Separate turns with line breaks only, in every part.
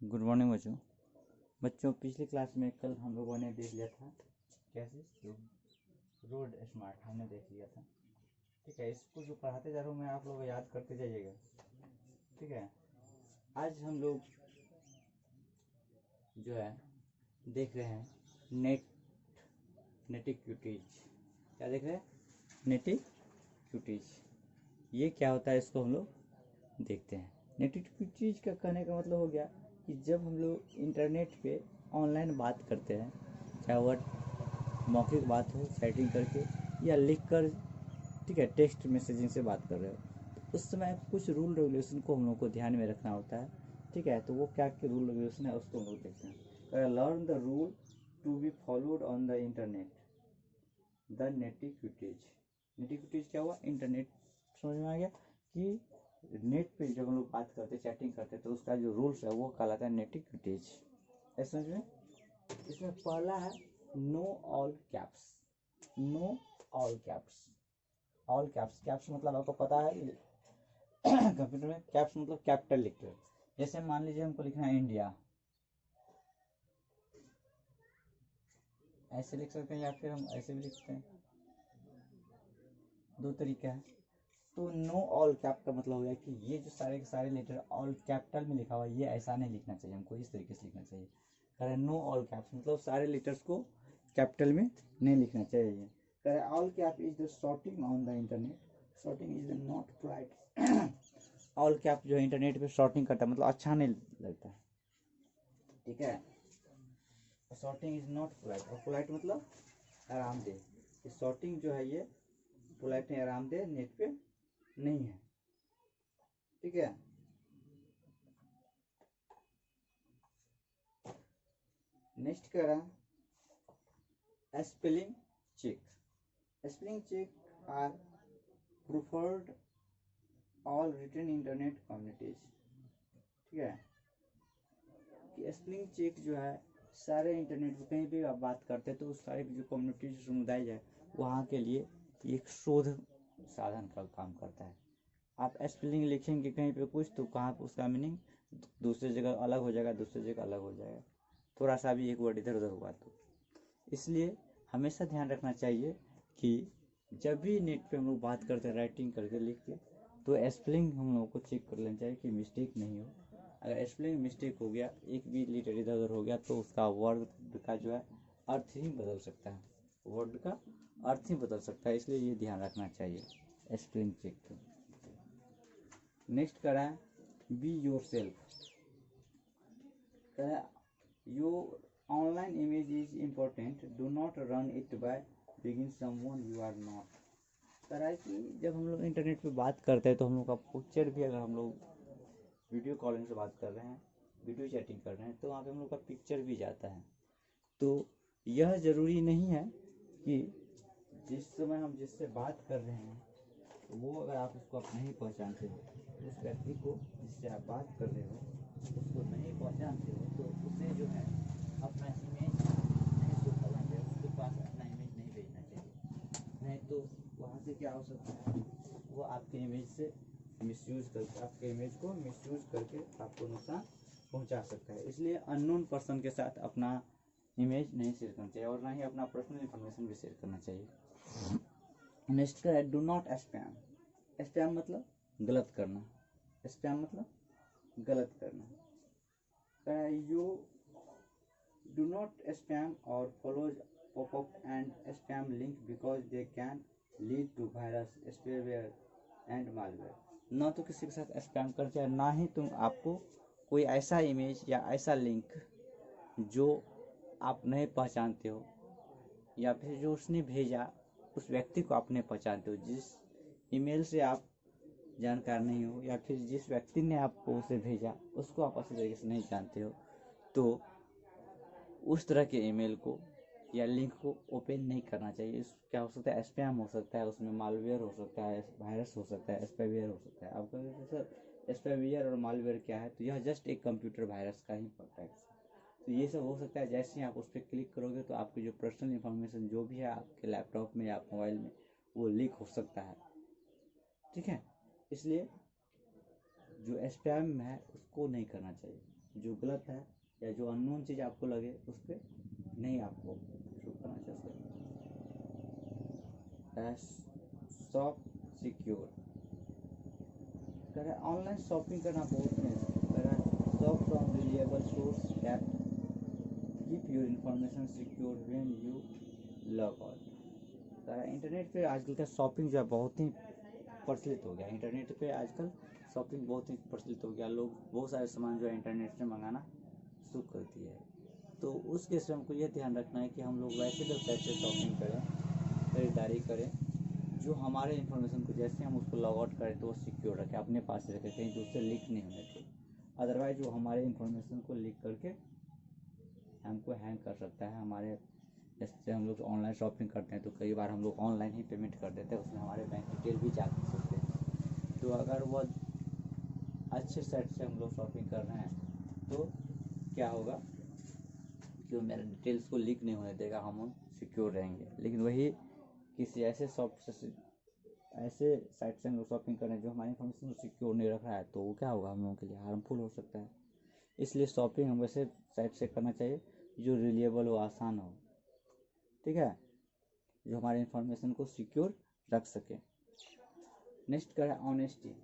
Good morning बच्चों। पिछली class में कल हम लोगों ने देख लिया था कैसे रोड स्मार्ट हमने देख लिया था। ठीक है, इसको जो पढ़ाते जा रहा हूँ मैं, आप लोग याद करते जाइएगा। ठीक है, आज हम लोग जो है देख रहे हैं नेटिक्विटीज। क्या देख रहे हैं? नेटिक्विटीज। ये क्या होता है, इसको हम लोग देखते हैं। नेटिक्विटीज का कहने का मतलब हो गया कि जब हम लोग इंटरनेट पे ऑनलाइन बात करते हैं, चाहे वह मौखिक बात हो चैटिंग करके या लिख कर, ठीक है, टेक्स्ट मैसेजिंग से बात कर रहे हो, तो उस समय कुछ रूल रेगुलेशन को हम लोग को ध्यान में रखना होता है। ठीक है, तो वो क्या क्या रूल रेगुलेशन है उसको हम लोग देखते हैं। Learn the rule to be followed on the internet the netiquettes क्या हुआ? इंटरनेट। समझ में आ गया कि नेट पे जब हम लोग बात करते चैटिंग करते तो उसका जो रूल्स है वो कहलाता है नेटिक्विटीज। समझ में? इसमें पहला है know all caps. Know all caps. All caps, caps मतलब आपको पता है कंप्यूटर में कैप्स मतलब कैपिटल लिखते हैं। जैसे मान लीजिए हमको लिखना है इंडिया, ऐसे लिख सकते हैं या फिर हम ऐसे भी लिखते हैं, दो तरीका है। तो नो ऑल कैप का मतलब हो गया कि ये जो सारे के सारे लेटर ऑल कैपिटल में लिखा हुआ है, ये ऐसा नहीं लिखना चाहिए, हमको इस तरीके से लिखना चाहिए। कह नो ऑल कैप्स मतलब सारे लेटर्स को कैपिटल में नहीं लिखना चाहिए। कह रहे all cap is the shouting on the internet, shouting is not polite. All cap जो है इंटरनेट पे शॉर्टिंग करता है मतलब अच्छा नहीं लगता है। ठीक है, शॉर्टिंग इज नॉट पोलाइट, और पोलाइट मतलब आरामदेह। शॉर्टिंग जो है ये पोलाइट नहीं, आरामदेह नेट पे नहीं है। ठीक है, नेक्स्ट कह रहा है spelling check. Spelling check are preferred all written internet communities. ठीक है, कि स्पेलिंग चेक जो है सारे इंटरनेट पे कहीं भी आप बात करते हैं तो उस सारे जो कम्युनिटी समुदाय है वहाँ के लिए एक शोध साधन का काम करता है। आप स्पेलिंग लिखेंगे कहीं पे कुछ तो कहाँ पे उसका मीनिंग दूसरी जगह अलग हो जाएगा, दूसरी जगह अलग हो जाएगा, थोड़ा सा भी एक वर्ड इधर उधर हुआ तो। इसलिए हमेशा ध्यान रखना चाहिए कि जब भी नेट पे हम लोग बात करते हैं राइटिंग करके लिख के, तो स्पेलिंग हम लोग को चेक कर लेना चाहिए कि मिस्टेक नहीं हो। अगर स्पेलिंग मिस्टेक हो गया, एक भी लेटर इधर उधर हो गया, तो उसका वर्ड का जो है अर्थ ही बदल सकता है, वर्ड का अर्थ ही बदल सकता है। इसलिए ये ध्यान रखना चाहिए स्पेलिंग चेक को। नेक्स्ट करा है be yourself. Your online image is important, do not ruin it by बिगिन समवन यू आर नॉट। कह रहा है कि जब हम लोग इंटरनेट पे बात करते हैं तो हम लोग का पिक्चर भी, अगर हम लोग वीडियो कॉलिंग से बात कर रहे हैं, वीडियो चैटिंग कर रहे हैं, तो वहाँ पे हम लोग का पिक्चर भी जाता है। तो यह ज़रूरी नहीं है कि जिस समय हम जिससे बात कर रहे हैं तो वो अगर आप उसको आप नहीं पहचानते हो, उस व्यक्ति को जिससे आप बात कर रहे हो उसको नहीं पहचानते हो, तो उसे जो है अपना इमेज नहीं शो करना चाहिए, उसके पास अपना इमेज नहीं भेजना चाहिए। नहीं तो वहाँ से क्या हो सकता है, वो आपके इमेज से मिसयूज करके, आपके इमेज को मिसयूज करके आपको नुकसान पहुँचा सकता है। इसलिए अननोन पर्सन के साथ अपना इमेज नहीं शेयर करना चाहिए और ना ही अपना पर्सनल इन्फॉर्मेशन भी शेयर करना चाहिए। नेक्स्ट का है डू नॉट स्पैम। स्पैम मतलब गलत करना, स्पैम मतलब गलत करना। यू डू नॉट स्पैम और follows popup and spam link because they can lead to virus, spyware and malware. ना तो किसी के साथ स्पैम करते हैं, ना ही तुम आपको कोई ऐसा इमेज या ऐसा लिंक जो आप नहीं पहचानते हो या फिर जो उसने भेजा उस व्यक्ति को आप नहीं पहचानते हो, जिस ईमेल से आप जानकार नहीं हो या फिर जिस व्यक्ति ने आपको उसे भेजा उसको आप अच्छी तरीके से नहीं जानते हो, तो उस तरह के ईमेल को या लिंक को ओपन नहीं करना चाहिए। इस क्या हो सकता है, स्पैम हो सकता है, उसमें मालवेयर हो सकता है, वायरस हो सकता है, स्पाईवेयर हो सकता है। आप कहेंगे सर स्पाईवेयर और मालवेयर क्या है, तो यह जस्ट एक कंप्यूटर वायरस का ही प्रॉडक्ट। तो ये सब हो सकता है, जैसे ही आप उस पर क्लिक करोगे तो आपकी जो पर्सनल इन्फॉर्मेशन जो भी है आपके लैपटॉप में या मोबाइल में वो लीक हो सकता है। ठीक है, इसलिए जो स्पैम है उसको नहीं करना चाहिए। जो गलत है या जो अननोन चीज़ आपको लगे उस पर नहीं आपको शुरू करना चाहिए। शॉप सिक्योर कह रहा है ऑनलाइन शॉपिंग करना बहुत ही कह रहा है shop from reliable source that keep your information secure when you log out. कह रहा है इंटरनेट पे आजकल का शॉपिंग जो है बहुत ही प्रचलित हो गया। इंटरनेट पे आजकल शॉपिंग बहुत ही प्रचलित हो गया। लोग बहुत सारे सामान जो है इंटरनेट से मंगाना शुरू कर दिए है। तो उस केस में हमको ये ध्यान रखना है कि हम लोग वैसे वेबसाइट से शॉपिंग करें, खरीदारी करें जो हमारे इन्फॉर्मेशन को जैसे हम उसको लॉग आउट करें तो वो सिक्योर रखें, अपने पास रखें, कहीं दूसरे लीक नहीं होने चाहिए। अदरवाइज वो हमारे इन्फॉर्मेशन को लीक करके हमको हैंग कर सकता है। हमारे जैसे हम लोग ऑनलाइन शॉपिंग करते हैं तो कई बार हम लोग ऑनलाइन ही पेमेंट कर देते हैं, उसमें हमारे बैंक डिटेल भी जा सकते हैं। तो अगर वो अच्छे साइट से हम लोग शॉपिंग कर रहे हैं तो क्या होगा कि वो मेरे डिटेल्स को लीक नहीं होने देगा, हम सिक्योर रहेंगे। लेकिन वही किसी ऐसे ऐसे साइट से हम लोग शॉपिंग कर रहे हैं जो हमारी इन्फॉर्मेशन को सिक्योर नहीं रख रहा है तो वो क्या होगा, हम लोगों के लिए हार्मफुल हो सकता है। इसलिए शॉपिंग हम वैसे साइट से करना चाहिए जो रिलायबल हो, आसान हो, ठीक है, जो हमारे इन्फॉर्मेशन को सिक्योर रख सके। नेक्स्ट कर honesty.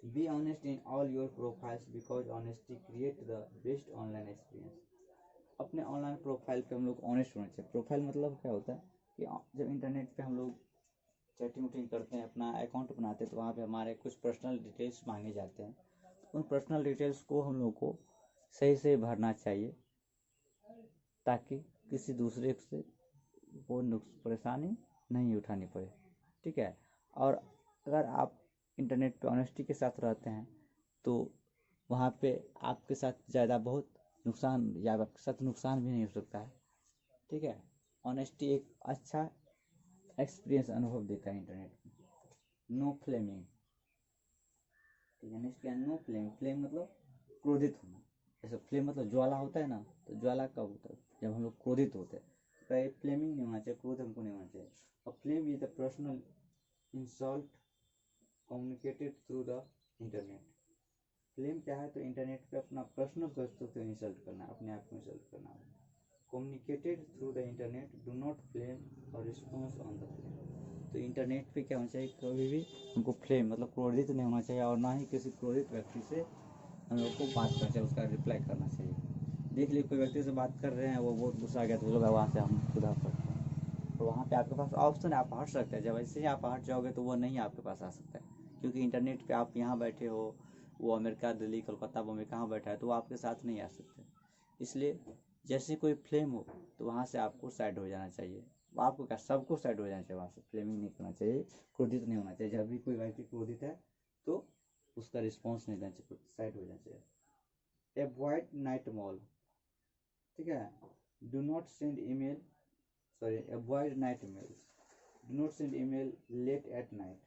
Be honest in all your profiles because honesty create the best online experience. अपने ऑनलाइन प्रोफाइल पे हम लोग ऑनेस्ट होना चाहिए। प्रोफाइल मतलब क्या होता है कि जब इंटरनेट पे हम लोग चैटिंग वटिंग करते हैं, अपना अकाउंट बनाते हैं तो वहाँ पे हमारे कुछ पर्सनल डिटेल्स मांगे जाते हैं। उन पर्सनल डिटेल्स को हम लोग को सही से भरना चाहिए ताकि किसी दूसरे से वो परेशानी नहीं उठानी पड़े, ठीक है। और अगर आप इंटरनेट पे ऑनेस्टी के साथ रहते हैं तो वहाँ पे आपके साथ ज़्यादा बहुत नुकसान या आपके साथ नुकसान भी नहीं हो सकता है, ठीक है। ऑनेस्टी एक अच्छा एक्सपीरियंस अनुभव देता है इंटरनेट में। नो फ्लेमिंग, ठीक है। नेक्स्ट क्या है, नो फ्लेम। फ्लेम मतलब क्रोधित होना। जैसे फ्लेम मतलब ज्वाला होता है ना, तो ज्वाला कब होता है, जब हम लोग क्रोधित होते हैं। तो फ्लेमिंग नहीं होना चाहिए, क्रोध हमको नहीं होना चाहिए। और flame is the personal insult communicated through the internet. Flame क्या है, तो इंटरनेट पे अपना पर्सनल दोस्तों को इंसल्ट करना, अपने आप को इंसल्ट करना। Communicated through the internet, do not flame और रिस्पॉन्स ऑन द फ्लेम। तो इंटरनेट पे क्या होना चाहिए, कभी भी हमको फ्लेम मतलब क्रोधित नहीं होना चाहिए और ना ही किसी क्रोधित व्यक्ति से हम लोग को बात करना चाहिए, उसका रिप्लाई करना चाहिए। देख लीजिए कोई व्यक्ति से बात कर रहे हैं, वो बहुत गुस्सा आ गया तो चलो वहाँ से हम सुधार सकते हैं। तो वहाँ पे आपके पास ऑप्शन है, आप हट सकते हैं। जब ऐसे ही आप हट जाओगे तो वो नहीं आपके पास आ सकता है, क्योंकि इंटरनेट पे आप यहाँ बैठे हो, वो अमेरिका, दिल्ली, कोलकाता, बॉम्बे कहाँ बैठा है तो वो आपके साथ नहीं आ सकते। इसलिए जैसे कोई फ्लेम हो तो वहाँ से आपको साइड हो जाना चाहिए। आपको क्या, सबको साइड हो जाना चाहिए, वहाँ से फ्लेमिंग नहीं करना चाहिए, क्रोधित नहीं होना चाहिए। जब भी कोई व्यक्ति क्रोधित है तो उसका रिस्पॉन्स नहीं देना चाहिए, साइड हो जाना चाहिए। एवॉइड नाइट मॉल, ठीक है। Do not send email, sorry, avoid night emails. Do not send email late at night.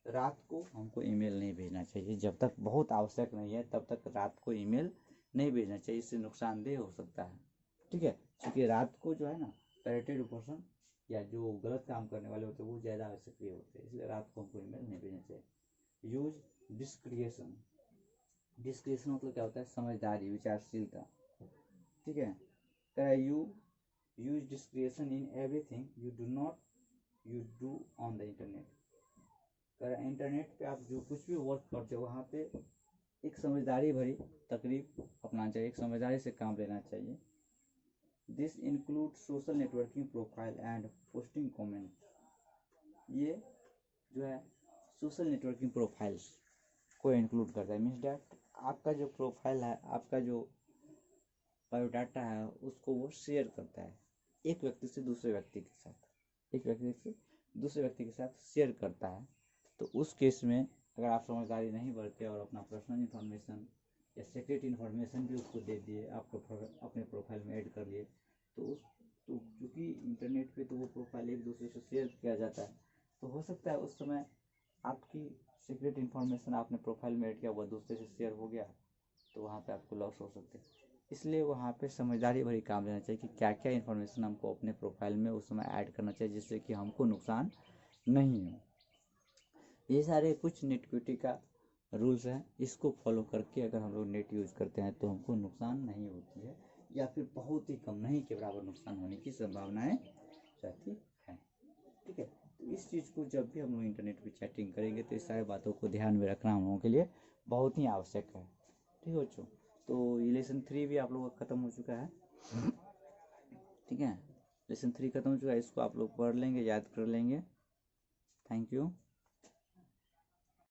रात को हमको ईमेल नहीं भेजना चाहिए, जब तक बहुत आवश्यक नहीं है तब तक रात को ईमेल नहीं भेजना चाहिए, इससे नुकसानदेह हो सकता है, ठीक है। क्योंकि रात को जो है ना टैलेंटेड पर्सन या जो गलत काम करने वाले होते हैं वो ज़्यादा सक्रिय होते हैं, इसलिए रात को हमको ईमेल नहीं भेजना चाहिए। यूज डिस्क्रिएशन। डिस्क्रिएशन मतलब क्या होता है, समझदारी, विचारशीलता, ठीक है। You use डिस्क्रिएशन in everything you do on the internet. Internet पे आप जो कुछ भी वर्क करते हो वहाँ पे एक समझदारी भरी तकरीब अपनाना चाहिए, एक समझदारी से काम लेना चाहिए। This include social networking profile and posting comment. ये जो है सोशल नेटवर्किंग प्रोफाइल्स को इंक्लूड करता है। मीन्स डैट आपका जो प्रोफाइल है, आपका जो बायोडाटा है उसको वो शेयर करता है एक व्यक्ति से दूसरे व्यक्ति के साथ, एक व्यक्ति से दूसरे व्यक्ति के साथ शेयर करता है। तो उस केस में अगर आप समझदारी नहीं बरते और अपना पर्सनल इन्फॉर्मेशन या सीक्रेट इन्फॉर्मेशन भी उसको दे दिए, आपको अपने प्रोफाइल में ऐड कर लिए, तो क्योंकि इंटरनेट पे तो वो प्रोफाइल एक दूसरे से शेयर किया जाता है, तो हो सकता है उस समय आपकी सीक्रेट इन्फॉर्मेशन आपने प्रोफाइल में ऐड किया हुआ दूसरे से शेयर हो गया, तो वहाँ पे आपको लॉस हो सकते हैं। इसलिए वहाँ पे समझदारी भरी काम लेना चाहिए कि क्या क्या इन्फॉर्मेशन हमको अपने प्रोफाइल में उस समय ऐड करना चाहिए जिससे कि हमको नुकसान नहीं हो। ये सारे कुछ नेटक्विटी का रूल्स है, इसको फॉलो करके अगर हम लोग नेट यूज़ करते हैं तो हमको नुकसान नहीं होती है, या फिर बहुत ही कम, नहीं के बराबर नुकसान होने की संभावनाएं रहती है। ठीक है, तो इस चीज़ को जब भी हम लोग इंटरनेट पे चैटिंग करेंगे तो इस सारे बातों को ध्यान में रखना हम लोगों के लिए बहुत ही आवश्यक है। ठीक है बच्चों, तो ये लेसन 3 भी आप लोगों का ख़त्म हो चुका है। ठीक है, लेसन 3 ख़त्म हो चुका है, इसको आप लोग पढ़ लेंगे, याद कर लेंगे। Thank you.